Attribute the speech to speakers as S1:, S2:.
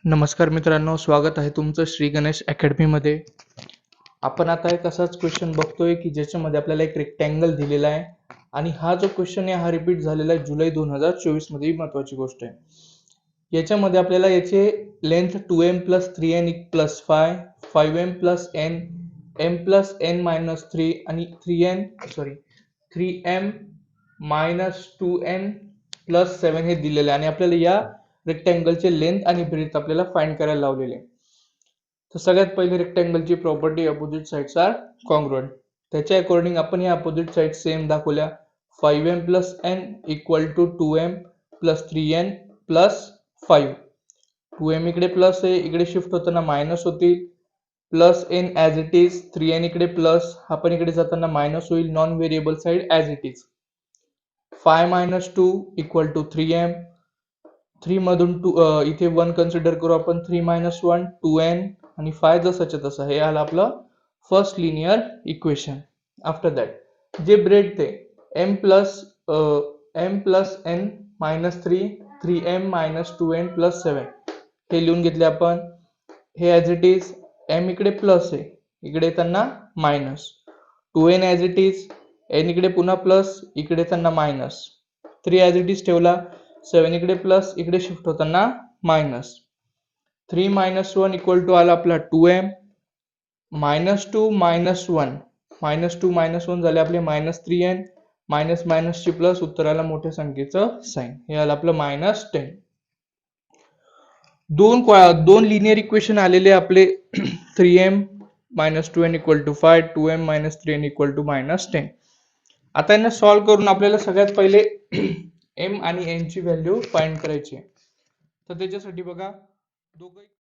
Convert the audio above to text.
S1: नमस्कार मित्रांनो, स्वागत आहे तुमचं श्री गणेश अकॅडमीमध्ये. आपण आता एक असाच क्वेश्चन बघतोय की ज्याच्यामध्ये आपल्याला एक रेक्टँगल दिलेला आहे आणि हा जो क्वेश्चन आहे हा रिपीट झालेला आहे जुलै 2024 मध्ये. महत्त्वाची गोष्ट आहे, याच्यामध्ये आपल्याला याचे length 2m + 3n + 5, 5m + n, m + n - 3 आणि 3m - 2n + 7 हे दिलेले आहे आणि आपल्याला या रेक्टँगलचे लेंथ आणि ब्रेथ आपल्याला फाइंड करायला लावलेले. तर सगळ्यात पहिले रेक्टँगलची property opposite sides are congruent. त्याच्या अकॉर्डिंग आपण या अपोजिट साइड सेम दाखवल्या. 5m + n = 2m + 3n + 5. 2m इकडे प्लस आहे, इकडे शिफ्ट होताना मायनस होतील, plus n as it is, 3n इकडे प्लस, आपण इकडे जाताना मायनस होईल, non variable side as it is. 5 - 2 = 3m. 3 मधून इथे 1 कन्सिडर करू आपण, 3 - 1 2n आणि 5 जसंच्या तसं. हे आलं आपलं first linear equation. After that जे ब्रेड ते m + n - 3 3m - 2n + 7 हे लिहून घेतले आपण. हे ॲज इट इज, m इकडे प्लस आहे, इकडे त्यांना minus, 2n as it is, n इकडे पुन्हा प्लस, इकडे त्यांना मायनस, 3 ॲज इट इज ठेवला, 7 इकडे प्लस, इकडे शिफ्ट होताना मायनस. 3 - 1 = आला आपला 2m, -2 - 1 -2 - 1 झाले आपले -3n, मायनस मायनसची प्लस, उत्तराला मोठ्या संख्येचं साइन. हे आलं आपलं -10. दोन लिनियर इक्वेशन आलेले आपले 3m - 2n = 5, 2m - 3n = -10. आता यांना सॉल्व्ह करून आपल्याला सगळ्यात पहिले m आणि n ची व्हॅल्यू फाइंड करायची आहे. तर त्याच्यासाठी बघा, दोघं